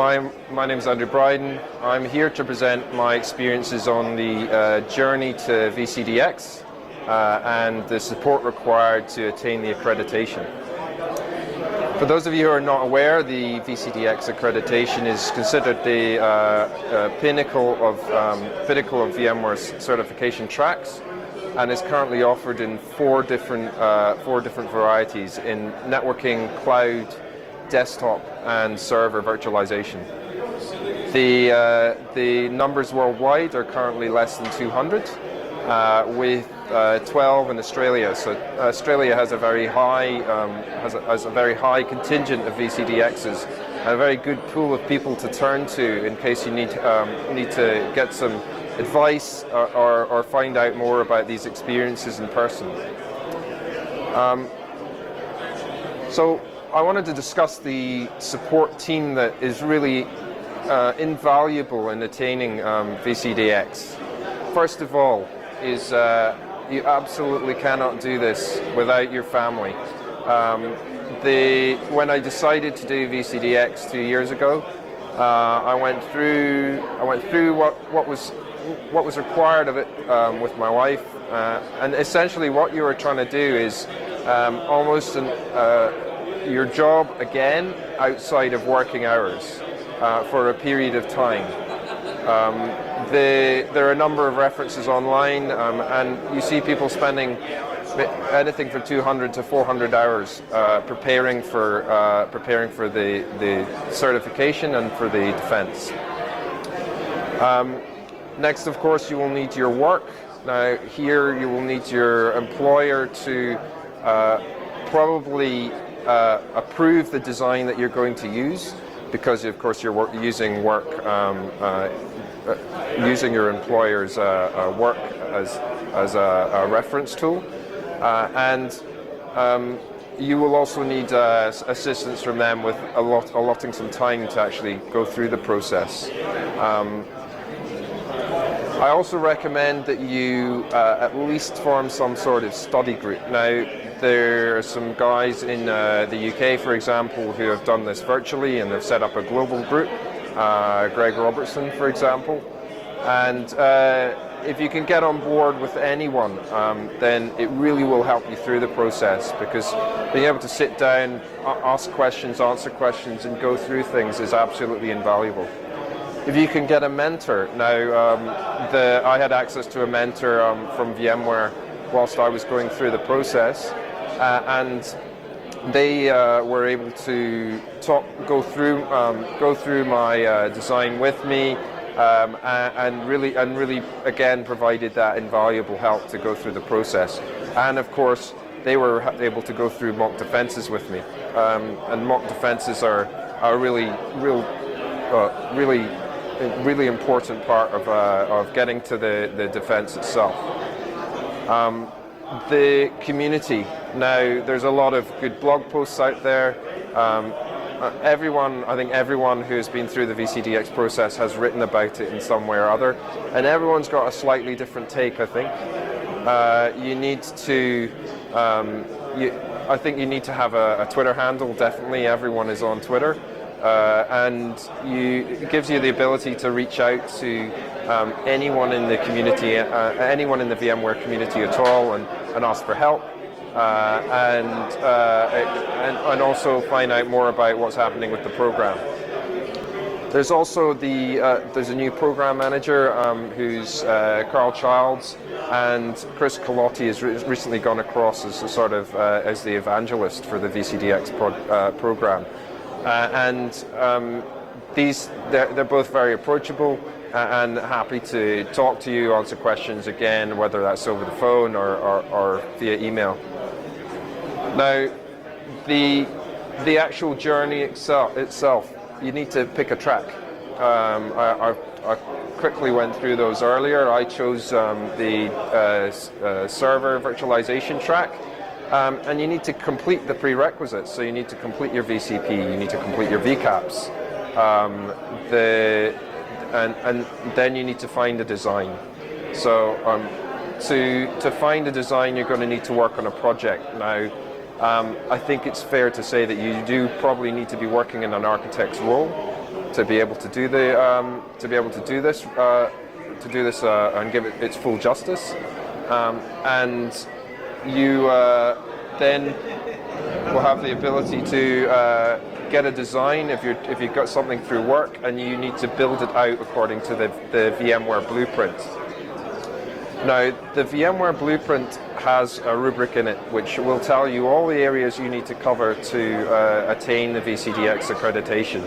Hi, my name is Brydon. I'm here to present my experiences on the journey to VCDX and the support required to attain the accreditation. For those of you who are not aware, the VCDX accreditation is considered the pinnacle of VMware's certification tracks, and is currently offered in four different varieties in networking, cloud, desktop, and server virtualization. The numbers worldwide are currently less than 200, with 12 in Australia. So Australia has a very high has a very high contingent of VCDXs, and a very good pool of people to turn to in case you need to get some advice or find out more about these experiences in person. So I wanted to discuss the support team that is really invaluable in attaining VCDX. First of all, is you absolutely cannot do this without your family. When I decided to do VCDX 2 years ago, I went through what was required of it with my wife, and essentially what you were trying to do is almost your job again outside of working hours for a period of time. There are a number of references online, and you see people spending anything from 200 to 400 hours preparing for the certification and for the defense. Next, of course, you will need your work. Now, here you will need your employer to probably approve the design that you're going to use, because of course you're using your employer's work as a reference tool, and you will also need assistance from them with allotting some time to actually go through the process. I also recommend that you at least form some sort of study group. Now, there are some guys in the UK, for example, who have done this virtually and have set up a global group, Greg Robertson, for example. And if you can get on board with anyone, then it really will help you through the process, because being able to sit down, ask questions, answer questions, and go through things is absolutely invaluable. If you can get a mentor, now I had access to a mentor from VMware whilst I was going through the process, and they were able to go through my design with me, and really again provided that invaluable help to go through the process. And of course, they were able to go through mock defenses with me, and mock defenses are a really important part of getting to the defense itself. The community. Now, there's a lot of good blog posts out there. I think everyone who's been through the VCDX process has written about it in some way or other, and everyone's got a slightly different take, I think. You need to I think you need to have a Twitter handle. Definitely everyone is on Twitter. And it gives you the ability to reach out to anyone in the community, anyone in the VMware community at all, and ask for help, and also find out more about what's happening with the program. There's also there's a new program manager who's Carl Childs, and Chris Colotti has recently gone across as a sort of as the evangelist for the VCDX program. They're both very approachable and happy to talk to you, answer questions again, whether that's over the phone or via email. Now, the actual journey itself, you need to pick a track. I quickly went through those earlier. I chose the server virtualization track. And you need to complete the prerequisites. So you need to complete your VCP, you need to complete your VCAPs, and then you need to find a design. So to find a design, you're going to need to work on a project. Now, I think it's fair to say that you do probably need to be working in an architect's role. to be able to do this and give it its full justice, and you then will have the ability to get a design if you've got something through work and you need to build it out according to the VMware blueprint. Now, the VMware blueprint has a rubric in it which will tell you all the areas you need to cover to attain the VCDX accreditation.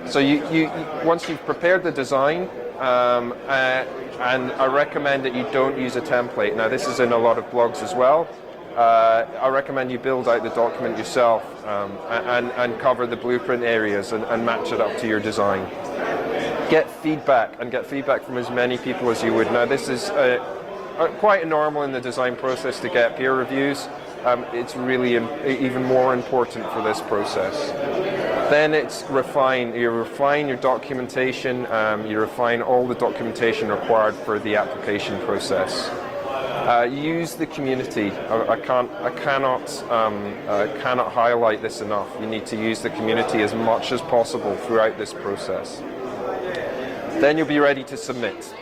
So you once you've prepared the design, and I recommend that you don't use a template. Now, this is in a lot of blogs as well. I recommend you build out the document yourself and cover the blueprint areas and match it up to your design. Get feedback from as many people as you would. Now, this is quite normal in the design process to get peer reviews. It's really even more important for this process. Then it's refine. You refine your documentation. You refine all the documentation required for the application process. Use the community. I cannot highlight this enough. You need to use the community as much as possible throughout this process. Then you'll be ready to submit.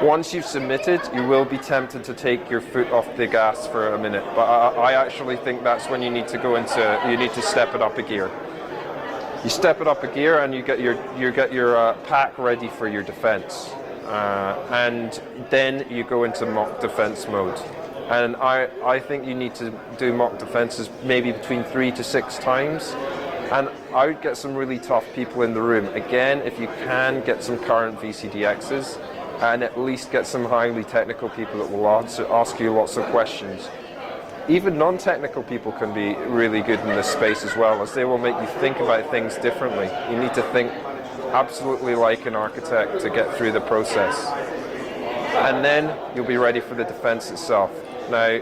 Once you've submitted, you will be tempted to take your foot off the gas for a minute, but I actually think that's when you need to you need to step it up a gear. You step it up a gear and you get your pack ready for your defense. And then you go into mock defense mode. And I think you need to do mock defenses maybe between 3 to 6 times. And I would get some really tough people in the room. Again, if you can, get some current VCDXs and at least get some highly technical people that will ask you lots of questions. Even non-technical people can be really good in this space as well, as they will make you think about things differently. You need to think absolutely like an architect to get through the process. And then you'll be ready for the defense itself. Now,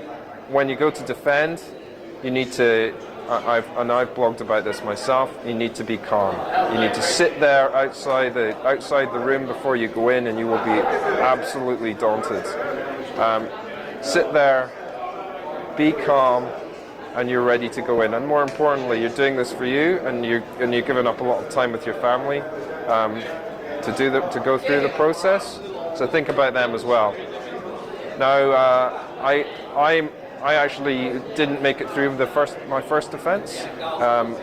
when you go to defend, you need to, I've blogged about this myself, you need to be calm. You need to sit there outside the room before you go in and you will be absolutely daunted. Sit there, be calm, and you're ready to go in. And more importantly, you're doing this for you, and you're giving up a lot of time with your family to go through the process. So think about them as well. Now, I actually didn't make it through my first defense.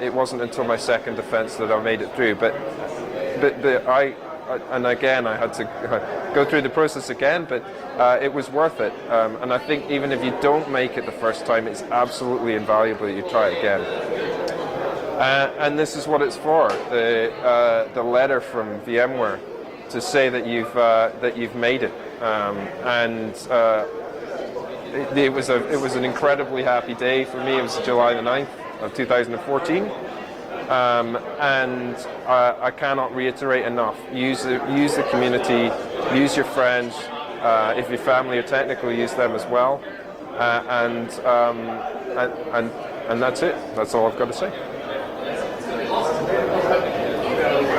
It wasn't until my second defense that I made it through. But again, I had to go through the process again, but it was worth it. And I think even if you don't make it the first time, it's absolutely invaluable that you try it again. And this is what it's for: the letter from VMware to say that you've made it. It was an incredibly happy day for me. It was July the 9th of 2014. And I cannot reiterate enough. Use the community, use your friends. If your family are technical, use them as well. And that's it. That's all I've got to say.